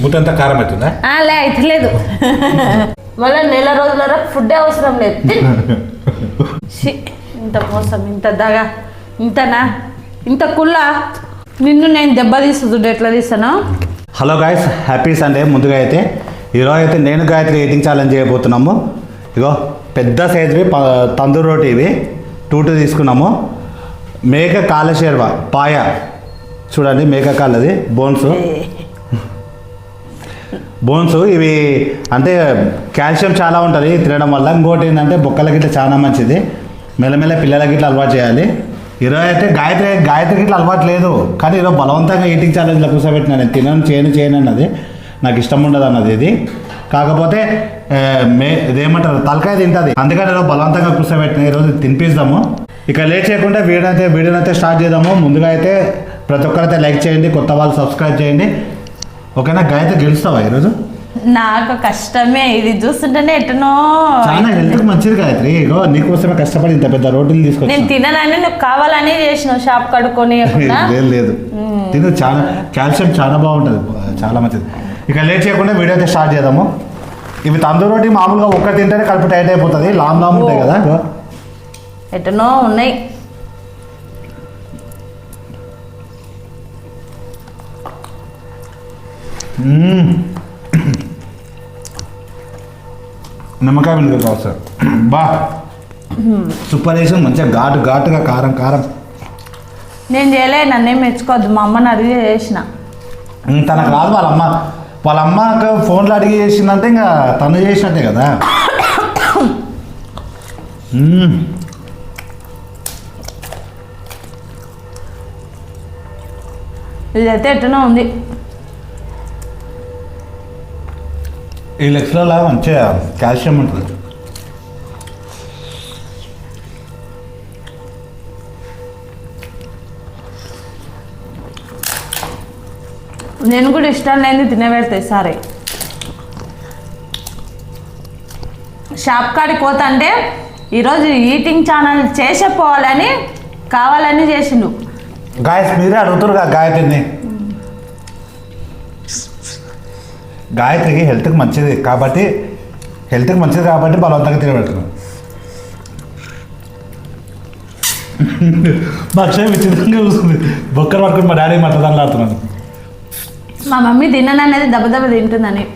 ముట్టంతా కారం అవుతుందా? లే అయితే లేదు. మళ్ళీ నెల రోజుల వరకు ఫుడ్ అవసరం లేదు. ఇంత మోసం, ఇంత దగా, ఇంతనా, ఇంత కుళ్ళ. నిన్ను నేను దెబ్బ తీస్తుంది ఎట్లా తీస్తాను. Hello guys, happy Sunday. ముందుగా అయితే ఈరోజు అయితే నేను గాయత్రి ఈటింగ్ ఛాలెంజ్ చేయబోతున్నాము. ఇగో పెద్ద సైజువి తందూరు రోటీ ఇవి 2 తీసుకున్నాము. మేక కాళ్ళ షేర్వా పాయ చూడండి, మేక కాళ్ళది బోన్స్ ఇవి అంటే కాల్షియం చాలా ఉంటుంది తినడం వల్ల. ఇంకోటి ఏంటంటే బొక్కలకి ఇట్లా చాలా మంచిది. మెల్లమెల్ల పిల్లలకి ఇట్లా అలవాటు చేయాలి. ఈరోజు అయితే గాయత్రికి ఇట్లా అలవాటు లేదు, కానీ ఈరోజు బలవంతంగా ఈటింగ్ ఛాలెంజ్లో కూర్చోబెట్టినా. నేను చేయను అన్నది నాకు ఇష్టం ఉండదు అన్నది. ఇది కాకపోతే ఇదేమంటారు తలకాయ తింటుంది, అందుకని ఈరోజు బలవంతంగా కూర్చోబెట్టిన. ఈరోజు తినిపిస్తాము. ఇక లేట్ చేయకుండా వీడియోని అయితే స్టార్ట్ చేద్దాము. ముందుగా అయితే ప్రతి ఒక్కరైతే లైక్ చేయండి, కొత్త వాళ్ళు సబ్స్క్రైబ్ చేయండి. ఓకేనా? గాయత్రి గెలుస్తావా ఈరోజు? నాకు కష్టమే, ఇది చూస్తుంటేనే ఎట్టనో. చాలా హెల్త్కి మంచిది గాయత్రి. ఇగో నీకోసమే కష్టపడి ఇంత పెద్ద రోటీలు తీసుకొచ్చి. నేను తినాలని నువ్వు కావాలని చేసినావు, షాప్ కడుక్కొని. లేదు తిను, చాలా కాల్షియం చాలా బాగుంటుంది, చాలా మంచిది. ఇక లేట్ చేయకుండా వీడియో అయితే స్టార్ట్ చేద్దాము. ఇవి తందూరు రోటీ మామూలుగా ఒక్కటి తింటేనే కడుపు టైట్ అయిపోతుంది, లామ్ ఉంటాయి కదా. ఎట్టనో ఉన్నాయి. నిమ్మకాయ వినుక సార్ బా సూపర్ వేసి మంచిగా ఘాటుగా కారం. నేను చేయలే, నన్నేం మెచ్చుకోవద్దు. మా అమ్మని అడిగి చేసిన. తనకు రాదు. వాళ్ళ అమ్మకు ఫోన్లో అడిగి చేసిందంటే ఇంకా తను చేసినట్టే కదా. ఇదైతే ఎట్టనో ఉంది. ఈ లెగ్స్లలో మంచిగా కాల్షియం ఉంటుంది. నేను కూడా ఇష్టం లేని తినబెడతాయి. సరే, షాప్ కాడికి పోతాంటే ఈరోజు ఈటింగ్ ఛానల్ చేసే పోవాలని కావాలని చేసిండు. గాయస్ మీరే అడుగుతారు కదా గాయత్రిని. గాయత్రికి హెల్త్కి మంచిది కాబట్టి బలవంతంగా తినబెడుతున్నాం. మా అక్షయం విచిత్రంగా చూస్తుంది. బొక్కలు పట్టుకుని మా డాడీ మాట్లాడుతున్నాను. మా మమ్మీ తినననేది దెబ్బ తింటుందని.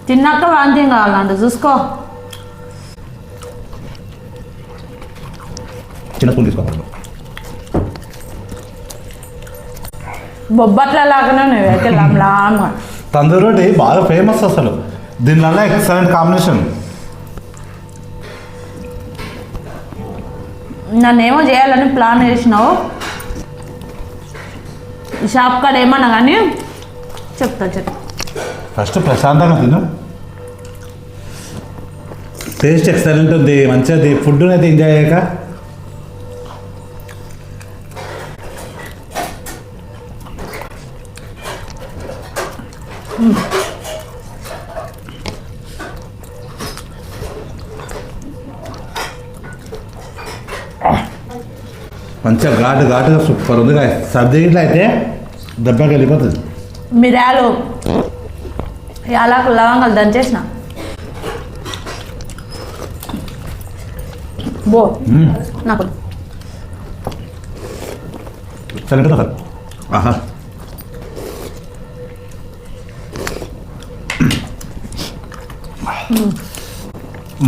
తిన్నాక వాంతింగ్ కావాలంట, చూసుకో. చిన్న స్పూన్ తీసుకోవాలి. బొబ్బట్ల లాగానే నువ్వైతే లాంగ్. తందూరు రోటీ బాగా ఫేమస్ అసలు. దీనివల్ల ఎక్సలెంట్ కాంబినేషన్. నన్నేమో చేయాలని ప్లాన్ చేసినావు. షాప్ కాడ ఏమన్నా కానీ చెప్తా. ఫస్ట్ ప్రశాంతంగా తిను. టేస్ట్ ఎక్సలెంట్ ఉంది, మంచిది. ఫుడ్ అయితే ఎంజాయ్ అయ్యాక మంచిగా ఘాటుగా సూపర్ ఉంది. సబ్జీ గిట్ల అయితే దెబ్బకి వెళ్ళిపోతుంది. మిరియాలు, యాలకు, లవంగాలు దంచేసిన. బో నాకు చలిపోతా సార్. ఆహా,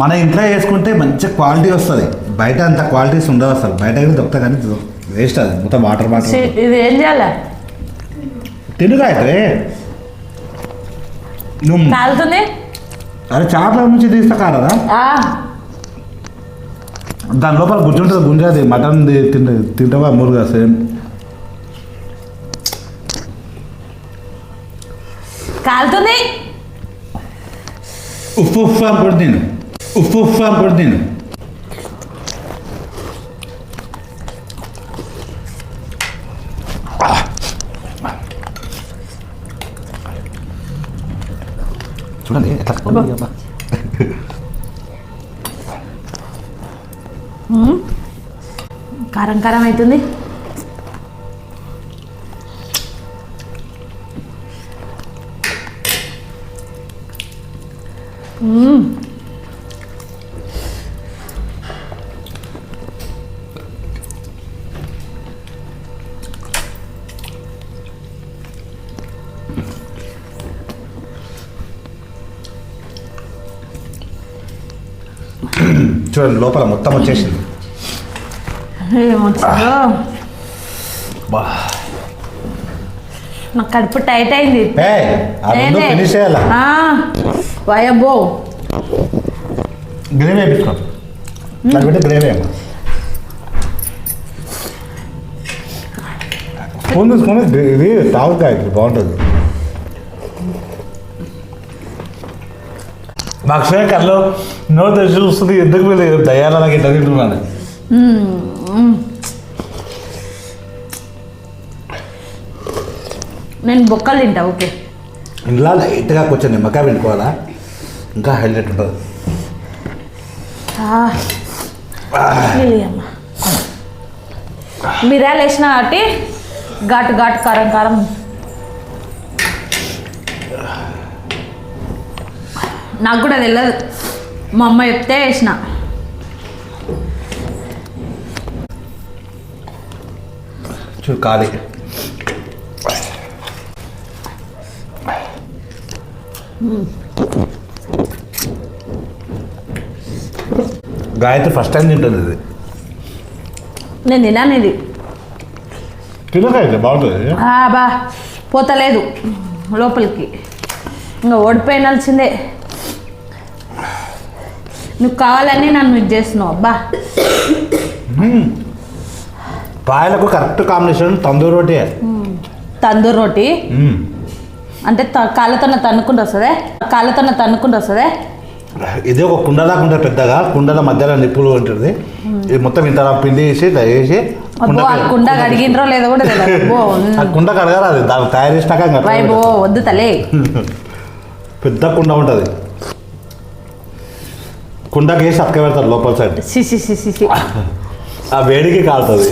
మన ఇంట్లో వేసుకుంటే మంచి క్వాలిటీ వస్తుంది. బయట అంత క్వాలిటీస్ ఉండవు అసలు. బయట దొరుకుతాయి కానీ వేస్ట్. అది మొత్తం వాటర్. ఇది ఏం చేయాలి? తినుగా అయితే నువ్వు కాలుతుంది. అరే చాట్ల నుంచి తీస్తా కారదా, దాని లోపల గుజ్జు ఉంటుంది. గుంజ అది మటన్ తింటావా మురుగా సేమ్. కాలుతుంది. ఉప్పు అనుకోండి నేను. చూడండి ఎట్లా కారం అవుతుంది. చూడండి లోపల మొత్తం వచ్చేసింది. ఏమొచ్చిందో బా నాకు కడుపు టైట్ అయింది. ఫినిష్ చేయాలా? వయబ్బో గ్రేవీ వేయించుకో. దాన్ని పెట్టి గ్రేవీ ఏమో స్పూన్ ఇది తాగుతాయి బాగుంటుంది. మా అక్షయ కళ్ళు నోరు తెచ్చి చూస్తుంది. ఎందుకు మీరు దయాలకి ఎట్లా తింటున్నాను. నేను బొక్కలు తింటా. ఓకే, ఇంట్లో లైట్గా కొంచెం నిమ్మకాయ పెట్టుకోవాలా, ఇంకా హైలైట్ ఉంటుంది. మిరియాలు వేసిన కాబట్టి ఘాటు ఘాటు కారం కారం. నాకు కూడా తెలియదు, మా అమ్మ చెప్తే వేసిన. చూడు ఖాళీ గాయత్రి ఫస్ట్ టైం తింటుంది ఇది. నేను తిన్నాను ఇది. తినకాయ బాగుంటుంది. బా పోతలేదు లోపలికి, ఇంకా ఓడిపోయినాల్సిందే. నువ్వు కావాలని నన్ను ఇది చేస్తున్నావు. అబ్బా పాయలకు కరెక్ట్ కాంబినేషన్ తందూరి రోటీ. తందూరి రోటీ అంటే కాళ్ళతో తన్నుకుంటూ వస్తుంది, కాళ్ళతో తన్నుకుంటూ వస్తుంది. ఇది ఒక కుండలా ఉంటుంది పెద్దగా, కుండల మధ్యలో నిప్పులు ఉంటుంది. ఇది మొత్తం ఇంత పిండి వేసి వేసి కుండ కడిగినరో లేదో కూడా తెలియదు. కుండ కడగాలి, అది దాన్ని తయారు చేసినాక వద్దు తలే. పెద్ద కుండ ఉంటుంది, కుండకి వేసి అక్క పెడతారు లోపల సైడ్. ఆ వేడికి కాలుతుంది.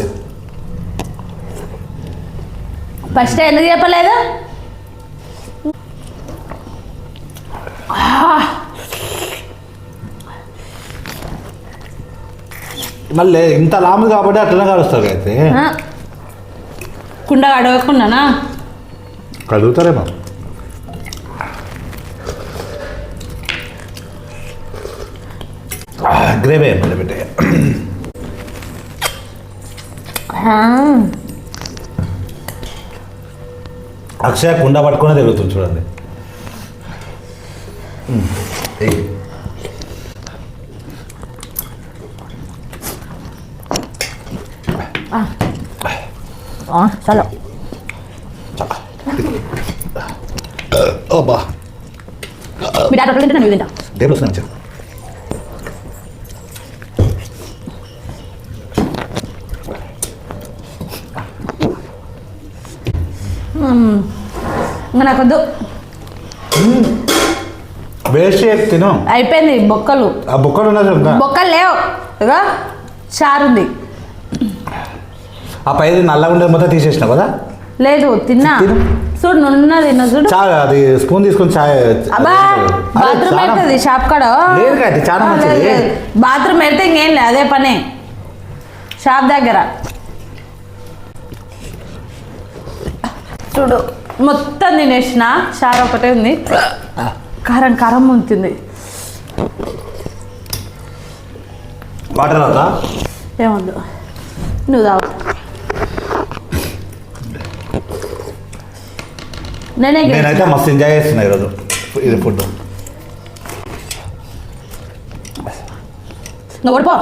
ఫస్ట్ ఎందుకు చెప్పలేదు? మళ్ళీ ఇంత లాము కాబట్టి అట్లనే కలుస్తారు. అయితే కుండ అడగకుండానా కలుగుతారేమో. గ్రేవీ మళ్ళీ పెట్టే అక్షయ కుండ పట్టుకునే తిరుగుతుంది చూడండి. చలో ఓబా మీ డాక్టర్ తింటే నేను తింటా. టేబుల్ స్నాచ్ ఇంకా నాకొద్దు. వేస్ట్ తిను. అయిపోయింది బొక్కలు. ఆ బొక్కలు ఉన్నది బొక్కలు లేవు, ఇక చారు ఉంది. ఆ పైది నల్లగా ఉండేది మొత్తం తీసేసినావు కదా? లేదు తిన్నా. చూడు నున్న తిన్నా చూడు. చాయ్ అది స్పూన్ తీసుకొని చాయ్. బాత్రూమ్ వెళ్తుంది షాప్ కాడ. చాలా మంచిది. బాత్రూమ్ వెళ్తే ఇంకేం లేదు, అదే పనే షాప్ దగ్గర. చూడు మొత్తం తినేసిన, చారు ఒకటే ఉంది. కారం కారం ఉంటుంది. వాటర్ అవుతా ఏమొద్దు, నువ్వు తావు. నేనైతే మస్తు ఎంజాయ్ చేస్తున్నా ఈరోజు ఇది ఫుడ్. నువ్వు ఓడిపో.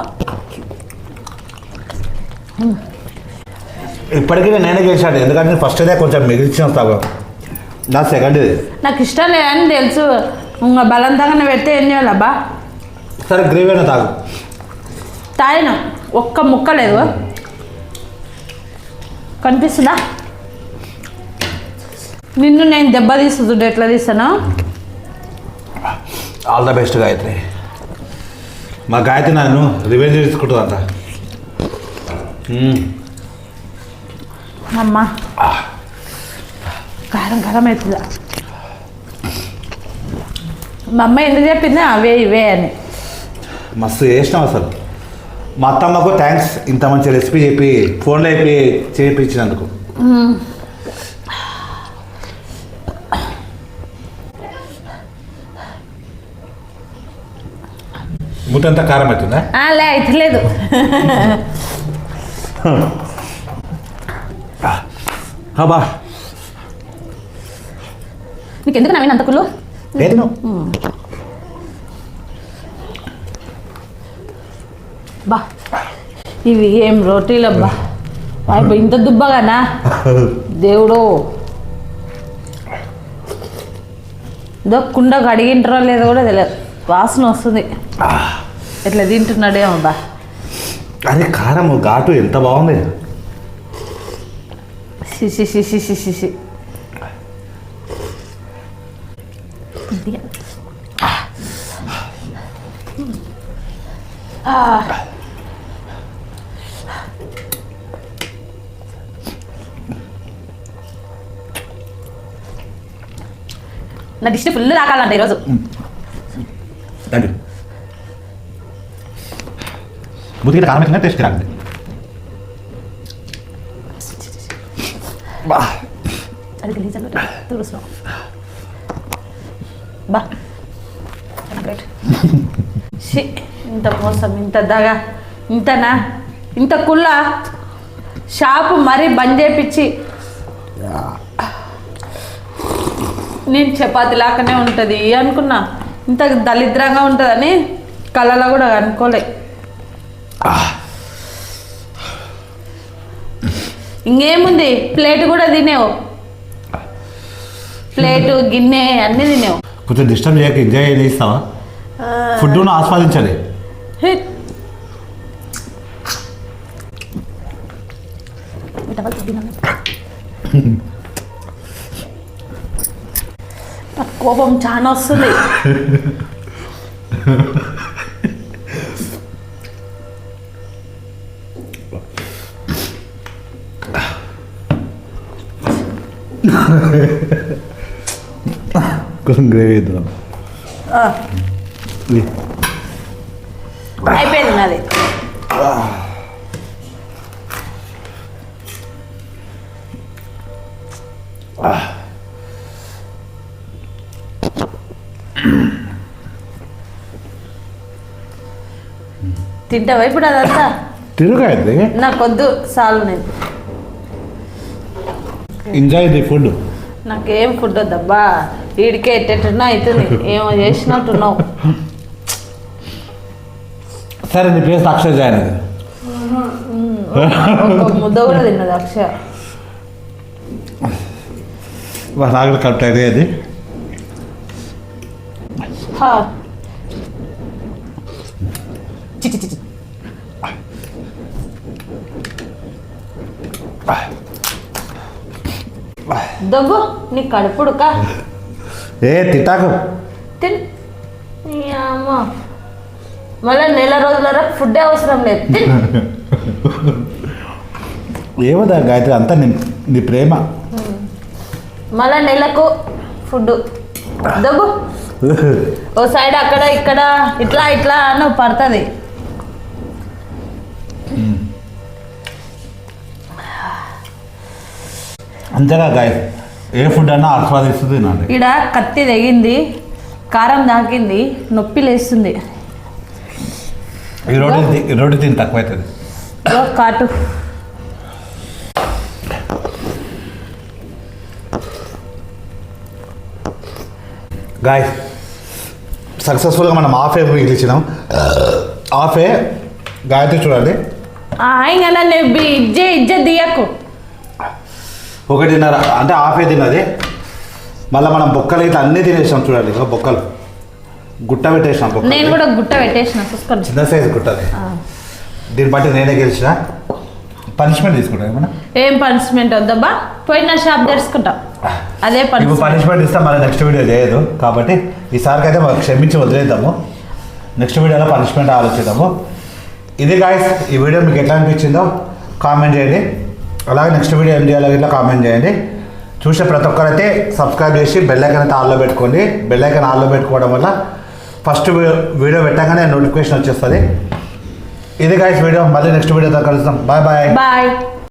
ఇప్పటికీ నేనే గెలిచాడు, ఎందుకంటే ఫస్ట్ డే కొంచెం మిగిల్చిన తాగు. నా సెకండ్ ఇది నాకు ఇష్టం లేదని తెలుసు. ఇంకా బలవంతంగానే పెడితే ఏం చేయాలబ్బా? సరే గ్రేవీ అయినా తాగు. తాగిన ఒక్క ముక్క లేదు. కనిపిస్తుందా? నిన్ను నేను దెబ్బ తీస్తుంది, ఎట్లా తీస్తాను? All the best Gayatri. మా గాయత్రి నన్ను రివెంజ్ తీసుకుంటుంది అంట. అమ్మా కారం కారం అవుతుందా? మా అమ్మ ఎందుకు చెప్పింది అవే ఇవే అని. మస్తు చేసినాం అసలు. మా అత్తమ్మకు థ్యాంక్స్ ఇంత మంచి రెసిపీ చెప్పి ఫోన్లో చెప్పి చేయించినందుకు. ముట్టంతా కారం అవుతుందా? లే అయితలేదు. బా నీకు ఎందుకు నవీన్ అంత కుళ్ళు? బా ఇవి ఏం రోటీలబ్బా, ఇంత దుబ్బగానా దేవుడు. ఇదో కుండ కడిగింటారో లేదో కూడా తెలియదు, వాసన వస్తుంది. ఎట్లా తింటున్నాడేమో బా. అరే కారం ఘాటు ఎంత బాగుంది. శిశి శిశి శిశి శి నా దిష్టి ఫుల్ రాకాలంట ఈరోజు. బుద్ధికి కారం అవుతుందా? టేస్ట్ రాకండి. అది గలీజంగా తుడుస్తున్నాం బా. ఇంత మోసం, ఇంత దగా, ఇంతనా, ఇంత కుళ్ళ. షాపు మరీ బంద్ చేపించి నేను చపాతి లాగానే ఉంటుంది అనుకున్నా, ఇంత దరిద్రంగా ఉంటుందని కళ్ళలో కూడా అనుకోలే. ఇంకేముంది, ప్లేట్ కూడా తినేవు, ప్లేటు గిన్నె అన్నీ తినేవు. కొంచెం డిస్టర్బ్ చేయక ఎంజాయ్ చేస్తావా? ఫుడ్ను ఆస్వాదించాలి. కోపం చాలా వస్తుంది. కొంచెం గ్రేవీ ఇద్దాం. అయిపోయింది నాది. తింటావా ఇప్పుడు అదంతా? తిరుగాయద్ది నాకొద్దు, చాలు. నేను ఎంజాయ్ ది ఫుడ్. నాకేం ఫుడ్ వద్దబ్బా, వీడికే ఎట్టెట్టున్నా అవుతుంది, ఏమో చేసినట్టున్నావు. సరే నీ ప్లేస్ అక్షయ జాయిన్. ఒక ముద్ద కూడా తిన్నది అక్షయ. నాకు కరెక్ట్ అయితే అది. చిచి చిచి దగ్గు, నీ కడుపుడుక ఏ తిట్టాకు తిన్. అమ్మ మళ్ళీ నెల రోజుల ఫుడ్డే అవసరం లేదు. ఏమోదా గాయత్రి, అంతా నీ ప్రేమ. మళ్ళీ నెలకు ఫుడ్ దగ్గు. ఓ సైడ్ అక్కడ ఇక్కడ ఇట్లా ఇట్లా అని పడుతుంది. అంతేగా గాయత్రి, ఏ ఫుడ్ అన్నా ఆస్వాదిస్తుంది. నాది ఈడ కత్తి తెగింది, కారం దాకింది, నొప్పి లేస్తుంది. ఈ రోడ్డు తిని తక్కువ అవుతుంది. కాటు గాయ సక్సెస్ఫుల్గా మనం హాఫే మిగిలిచ్చినాం. హాఫే గాయత్రి చూడండి. ఇంకా నన్ను ఇజ్జత్ దియకు. 1:30 అంటే హాఫే తిన్నది. మళ్ళీ మనం బొక్కలు అయితే అన్నీ తినేసాం చూడండి. బొక్కలు గుట్ట పెట్టేసినాం. నేను కూడా గుట్ట పెట్టేసిన, చూసుకోండి. చిన్న సైజు గుట్టది. దీన్ని బట్టి నేనే గెలిచిన. పనిష్మెంట్ తీసుకుంటా ఏమన్నా? ఏం పనిష్మెంట్ వద్దబ్బా, పోయిన షాప్ తెరుచుకుంటాం. అదే పనిష్మెంట్ ఇస్తాం. మళ్ళీ నెక్స్ట్ వీడియో చేయదు కాబట్టి ఈసారికైతే మాకు క్షమించి వదిలేద్దాము. నెక్స్ట్ వీడియోలో పనిష్మెంట్ ఆలోచిద్దాము. ఇది గాయస్, ఈ వీడియో మీకు ఎట్లా అనిపించిందో కామెంట్ చేయండి. అలాగే నెక్స్ట్ వీడియో ఏం చేయాలో ఇట్లా కామెంట్ చేయండి. చూసే ప్రతి ఒక్కరైతే సబ్స్క్రైబ్ చేసి బెల్ ఐకాన్ అయితే ఆన్లో పెట్టుకోండి. బెల్ ఐకాన్ ఆన్లో పెట్టుకోవడం వల్ల ఫస్ట్ వీడియో పెట్టగానే నోటిఫికేషన్ వచ్చేస్తుంది. ఇది గైస్ వీడియో. మళ్ళీ నెక్స్ట్ వీడియోతో కలుస్తాం. Bye bye. బాయ్.